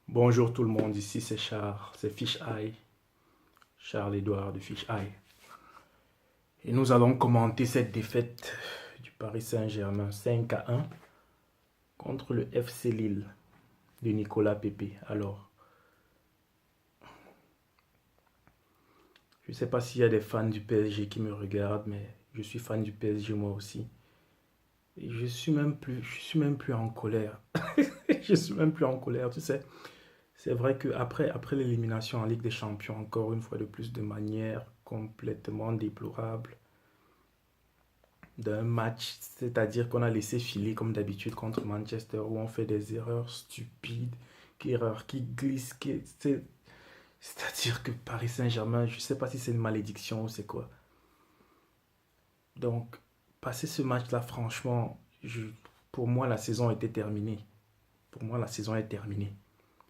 Bonjour tout le monde, ici c'est Charles, c'est Fish Eye, Charles-Édouard de Fish Eye. Et nous allons commenter cette défaite du Paris Saint-Germain 5-1 contre le FC Lille de Nicolas Pepe. Alors, je ne sais pas s'il y a des fans du PSG qui me regardent, mais je suis fan du PSG moi aussi. Et je suis même plus en colère. Je suis même plus en colère, tu sais. C'est vrai qu'après l'élimination en Ligue des Champions, encore une fois de plus, de manière complètement déplorable, d'un match, c'est-à-dire qu'on a laissé filer comme d'habitude contre Manchester, où on fait des erreurs stupides, erreurs qui glissent, c'est-à-dire que Paris Saint-Germain, je ne sais pas si c'est une malédiction ou c'est quoi. Donc, passer ce match-là, franchement, pour moi, la saison était terminée. Pour moi, la saison est terminée.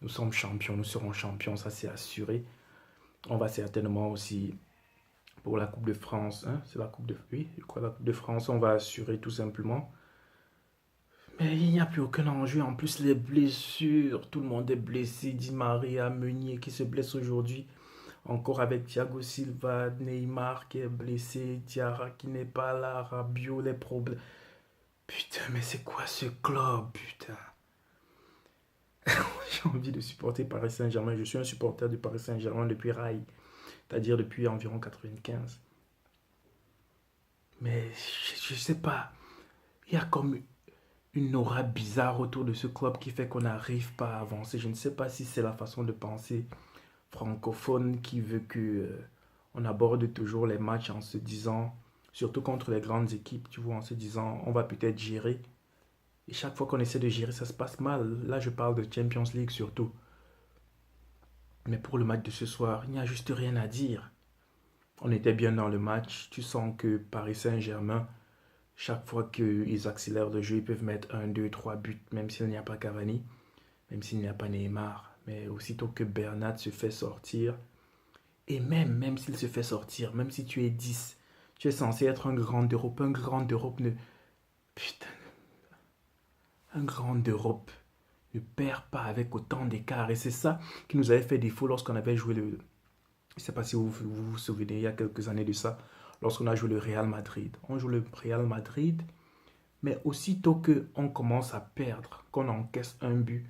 Nous sommes champions, nous serons champions, ça c'est assuré. On va certainement aussi pour la Coupe de France, hein, c'est la Coupe de... Oui, quoi, la Coupe de France, on va assurer tout simplement. Mais il n'y a plus aucun enjeu. En plus, les blessures, tout le monde est blessé. Di Maria, Meunier qui se blesse aujourd'hui. Encore avec Thiago Silva, Neymar qui est blessé, Diarra qui n'est pas là, Rabiot, les problèmes. Putain, mais c'est quoi ce club, putain? J'ai envie de supporter Paris Saint-Germain. Je suis un supporter du Paris Saint-Germain depuis Rail, c'est-à-dire depuis environ 95. Mais je sais pas. Il y a comme une aura bizarre autour de ce club qui fait qu'on n'arrive pas à avancer. Je ne sais pas si c'est la façon de penser francophone qui veut que on aborde toujours les matchs en se disant, surtout contre les grandes équipes, tu vois, en se disant on va peut-être gérer. Et chaque fois qu'on essaie de gérer, ça se passe mal. Là, je parle de Champions League surtout. Mais pour le match de ce soir, il n'y a juste rien à dire. On était bien dans le match. Tu sens que Paris Saint-Germain, chaque fois qu'ils accélèrent le jeu, ils peuvent mettre un, deux, trois buts, même s'il n'y a pas Cavani, même s'il n'y a pas Neymar. Mais aussitôt que Bernat se fait sortir, et même s'il se fait sortir, même si tu es 10, tu es censé être un grand d'Europe. Un grand d'Europe ne... Putain, un grand d'Europe ne perd pas avec autant d'écart. Et c'est ça qui nous avait fait défaut lorsqu'on avait joué le... Je ne sais pas si vous souvenez, il y a quelques années de ça, lorsqu'on a joué le Real Madrid. On joue le Real Madrid, mais aussitôt qu'on commence à perdre, qu'on encaisse un but,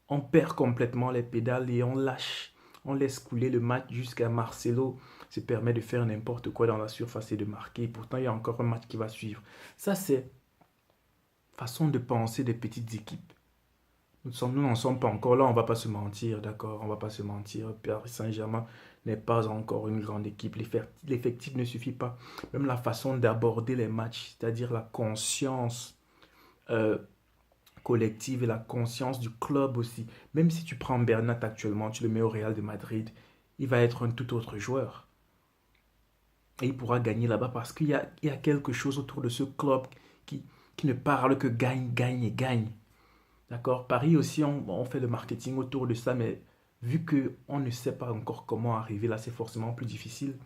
on perd complètement les pédales et on lâche. On laisse couler le match jusqu'à Marcelo se permet de faire n'importe quoi dans la surface et de marquer. Pourtant, il y a encore un match qui va suivre. Ça, c'est façon de penser des petites équipes. Nous n'en sommes pas encore là, on ne va pas se mentir, d'accord? On ne va pas se mentir. Paris Saint-Germain n'est pas encore une grande équipe. L'effectif ne suffit pas. Même la façon d'aborder les matchs, c'est-à-dire la conscience euh, collective et la conscience du club aussi. Même si tu prends Bernat actuellement, tu le mets au Real de Madrid, il va être un tout autre joueur. Et il pourra gagner là-bas parce qu'il y a quelque chose autour de ce club qui, qui ne parle que gagne, gagne et gagne. D'accord? Paris aussi, on fait le marketing autour de ça, mais vu qu'on ne sait pas encore comment arriver là, c'est forcément plus difficile.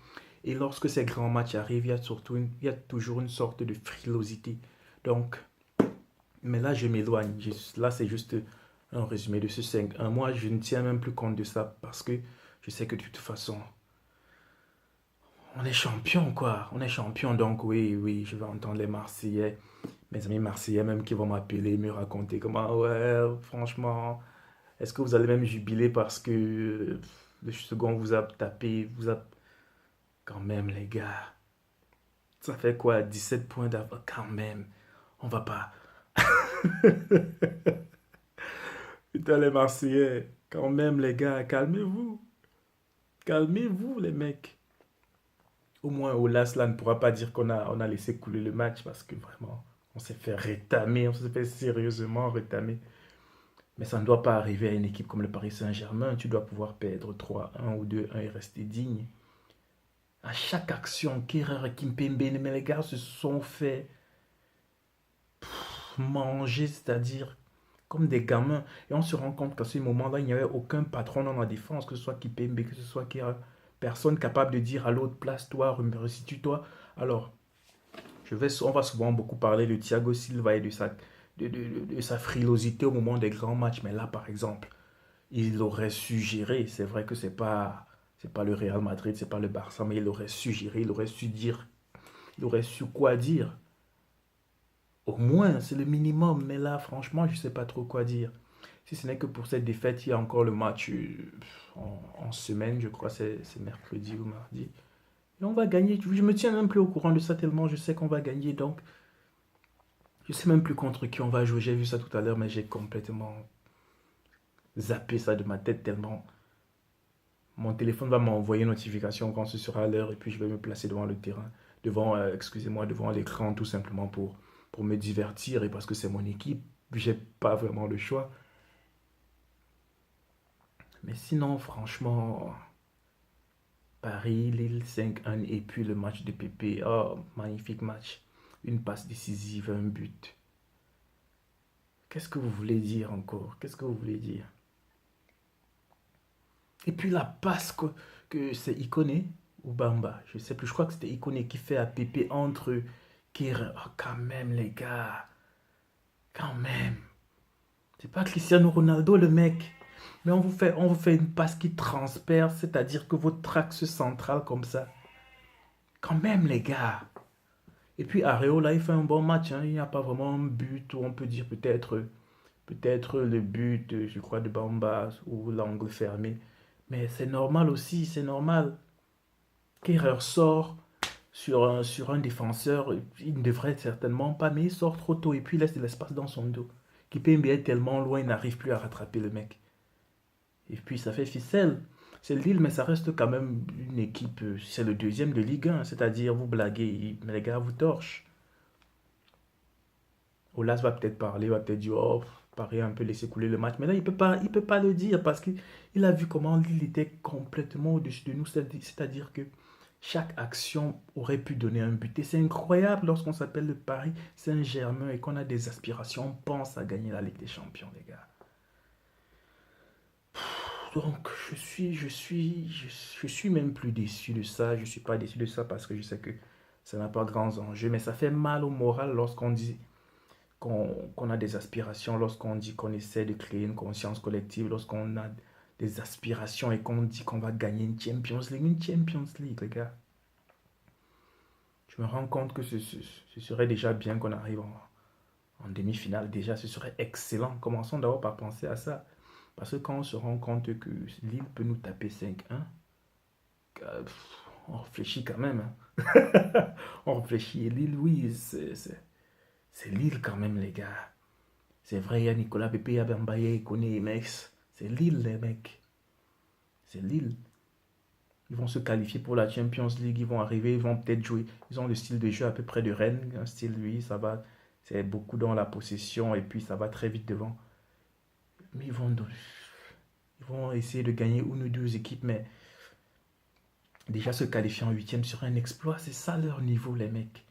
Et lorsque ces grands matchs arrivent, il y a toujours une sorte de frilosité. Donc, mais là, je m'éloigne. Là, c'est juste un résumé de ce 5-1. Moi, je ne tiens même plus compte de ça parce que je sais que de toute façon, on est champion, quoi. On est champion, donc oui, oui, je vais entendre les Marseillais, mes amis Marseillais même qui vont m'appeler, me raconter comment, ouais, franchement, est-ce que vous allez même jubiler parce que le second vous a tapé, vous a... Quand même, les gars, ça fait quoi, 17 points d'avance? Quand même, on va pas... Putain, les Marseillais, quand même, les gars, calmez-vous. Calmez-vous, les mecs. Au moins, Olas, là, ne pourra pas dire qu'on a laissé couler le match parce que vraiment, on s'est fait rétamer, on s'est fait sérieusement rétamer. Mais ça ne doit pas arriver à une équipe comme le Paris Saint-Germain. Tu dois pouvoir perdre 3-1 ou 2-1 et rester digne. À chaque action, Kerrer et Kimpembe, mais les gars se sont fait manger, c'est-à-dire comme des gamins. Et on se rend compte qu'à ce moment-là, il n'y avait aucun patron dans la défense, que ce soit Kimpembe, que ce soit Kerrer. Personne capable de dire à l'autre, place-toi, restitue-toi. Alors, on va souvent beaucoup parler de Thiago Silva et de de sa frilosité au moment des grands matchs. Mais là, par exemple, il aurait su gérer. C'est vrai que c'est pas le Real Madrid, c'est pas le Barça, mais il aurait su gérer, il aurait su dire, il aurait su quoi dire. Au moins, c'est le minimum. Mais là, franchement, je sais pas trop quoi dire. Si ce n'est que pour cette défaite, il y a encore le match en semaine, je crois, c'est mercredi ou mardi. Et on va gagner. Je me tiens même plus au courant de ça tellement je sais qu'on va gagner. Donc, je sais même plus contre qui on va jouer. J'ai vu ça tout à l'heure, mais j'ai complètement zappé ça de ma tête tellement mon téléphone va m'envoyer une notification quand ce sera l'heure et puis je vais me placer devant le terrain, devant, excusez-moi, devant l'écran tout simplement pour me divertir et parce que c'est mon équipe, j'ai pas vraiment le choix. Mais sinon, franchement, Paris, Lille 5-1 et puis le match de Pépé, oh, magnifique match. Une passe décisive, un but. Qu'est-ce que vous voulez dire encore? Qu'est-ce que vous voulez dire? Et puis la passe que c'est Ikoné ou Bamba, je sais plus, je crois que c'était Ikoné qui fait à Pépé entre Kehrer. Oh, quand même, les gars, quand même. C'est pas Cristiano Ronaldo, le mec. Mais on vous fait une passe qui transperce, c'est-à-dire que votre axe central comme ça. Quand même, les gars. Et puis Areola, il fait un bon match, hein. Il n'y a pas vraiment un but où on peut dire peut-être le but, je crois, de Bamba ou l'angle fermé. Mais c'est normal aussi, c'est normal. Kehrer sort sur un défenseur, il ne devrait certainement pas, mais il sort trop tôt et puis il laisse de l'espace dans son dos. Kipembe est tellement loin, il n'arrive plus à rattraper le mec. Et puis ça fait ficelle. C'est Lille, mais ça reste quand même une équipe, c'est le deuxième de Ligue 1, c'est-à-dire vous blaguez, mais les gars vous torchent. Olas va peut-être parler, va peut-être dire, oh, Paris a un peu laissé couler le match, mais là il peut pas le dire parce qu'il a vu comment Lille était complètement au-dessus de nous, c'est-à-dire que chaque action aurait pu donner un but. Et c'est incroyable lorsqu'on s'appelle le Paris Saint-Germain et qu'on a des aspirations, on pense à gagner la Ligue des Champions, les gars. Donc, je suis même plus déçu de ça. Je ne suis pas déçu de ça parce que je sais que ça n'a pas grands enjeux, mais ça fait mal au moral lorsqu'on dit qu'on a des aspirations, lorsqu'on dit qu'on essaie de créer une conscience collective, lorsqu'on a des aspirations et qu'on dit qu'on va gagner une Champions League, les gars. Je me rends compte que ce serait déjà bien qu'on arrive en demi-finale. Déjà, ce serait excellent. Commençons d'abord par penser à ça. Parce que quand on se rend compte que Lille peut nous taper 5-1, on réfléchit quand même, hein. On réfléchit. Et Lille, oui, c'est Lille quand même, les gars. C'est vrai, il y a Nicolas Pepe, il y a Bambaye, il connaît Mex. C'est Lille, les mecs. C'est Lille. Ils vont se qualifier pour la Champions League, ils vont arriver, ils vont peut-être jouer. Ils ont le style de jeu à peu près de Rennes, un style, lui, ça va. C'est beaucoup dans la possession et puis ça va très vite devant. Mais ils vont essayer de gagner une ou deux équipes, mais déjà se qualifier en huitième sur un exploit, c'est ça leur niveau, les mecs.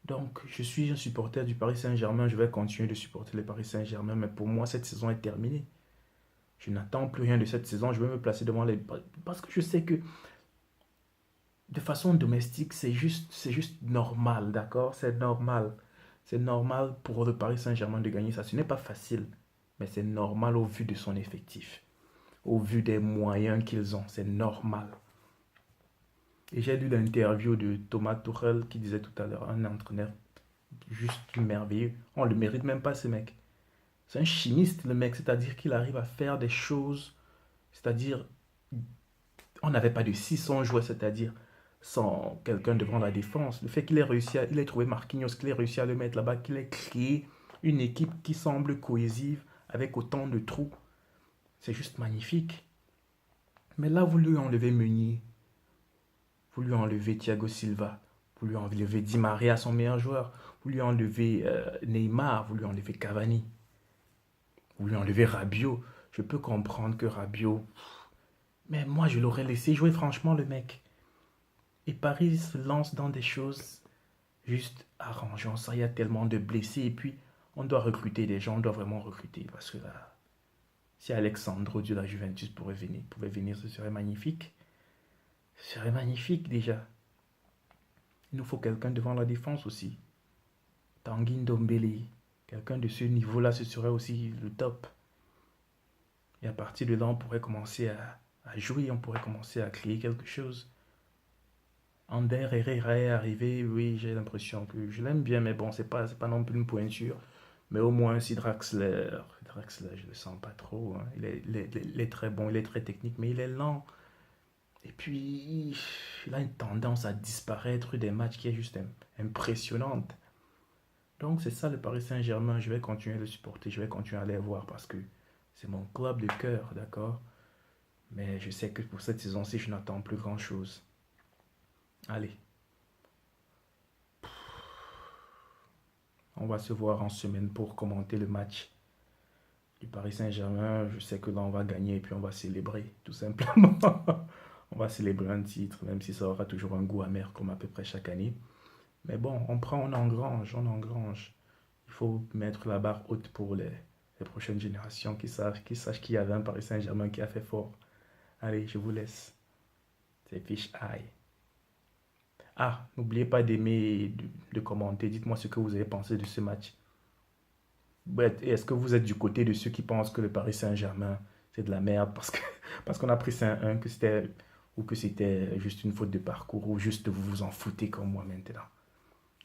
Donc, je suis un supporter du Paris Saint-Germain, je vais continuer de supporter le Paris Saint-Germain, mais pour moi, cette saison est terminée. Je n'attends plus rien de cette saison, je vais me placer devant les... Parce que je sais que de façon domestique, c'est juste normal, d'accord? C'est normal. C'est normal pour le Paris Saint-Germain de gagner ça. Ce n'est pas facile, mais c'est normal au vu de son effectif, au vu des moyens qu'ils ont. C'est normal. Et j'ai lu l'interview de Thomas Tuchel qui disait tout à l'heure, un entraîneur juste merveilleux. On ne le mérite même pas, ce mec. C'est un chimiste, le mec, c'est-à-dire qu'il arrive à faire des choses, c'est-à-dire, on n'avait pas de 600 joueurs, c'est-à-dire, sans quelqu'un devant la défense. Le fait qu'il ait réussi il ait trouvé Marquinhos, qu'il ait réussi à le mettre là-bas, qu'il ait créé une équipe qui semble cohésive avec autant de trous, c'est juste magnifique. Mais là, vous lui enlevez Meunier, vous lui enlevez Thiago Silva, vous lui enlevez Di Maria, son meilleur joueur, vous lui enlevez Neymar, vous lui enlevez Cavani, vous lui enlevez Rabiot. Je peux comprendre que Rabiot, mais moi je l'aurais laissé jouer franchement le mec. Et Paris se lance dans des choses juste arrangeons ça. Il y a tellement de blessés et puis on doit recruter des gens, on doit vraiment recruter parce que là, si Alexandro de la Juventus pouvait venir, ce serait magnifique. Ce serait magnifique déjà. Il nous faut quelqu'un devant la défense aussi. Tanguy Ndombele, Quelqu'un de ce niveau-là, ce serait aussi le top. Et à partir de là, on pourrait commencer à jouer, on pourrait commencer à créer quelque chose. Ander Herrera est arrivé, oui, j'ai l'impression que je l'aime bien, mais bon, c'est pas non plus une pointure. Mais au moins, si Draxler, je le sens pas trop, hein. Il est très bon, il est très technique, mais il est lent. Et puis, il a une tendance à disparaître des matchs qui est juste impressionnante. Donc, c'est ça le Paris Saint-Germain. Je vais continuer à le supporter, je vais continuer à les voir parce que c'est mon club de cœur, d'accord? Mais je sais que pour cette saison-ci, je n'attends plus grand-chose. Allez, on va se voir en semaine pour commenter le match du Paris Saint-Germain. Je sais que là, on va gagner et puis on va célébrer, tout simplement. On va célébrer un titre, même si ça aura toujours un goût amer comme à peu près chaque année. Mais bon, on prend, on engrange, on engrange. Il faut mettre la barre haute pour les prochaines générations qui sachent qu'il y avait un Paris Saint-Germain qui a fait fort. Allez, je vous laisse. C'est Fish Eye. Ah, n'oubliez pas d'aimer et de commenter. Dites-moi ce que vous avez pensé de ce match. Est-ce que vous êtes du côté de ceux qui pensent que le Paris Saint-Germain, c'est de la merde parce qu'on a pris 5-1, ou que c'était juste une faute de parcours, ou juste vous vous en foutez comme moi maintenant?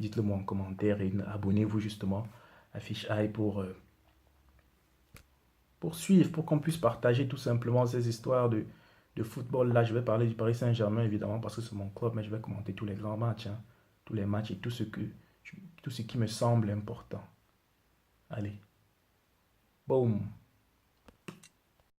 Dites-le moi en commentaire et abonnez-vous justement à Fish Eye pour suivre, pour qu'on puisse partager tout simplement ces histoires de football. Là, je vais parler du Paris Saint-Germain évidemment parce que c'est mon club, mais je vais commenter tous les grands matchs, hein. Tous les matchs et tout ce qui me semble important. Allez, boum.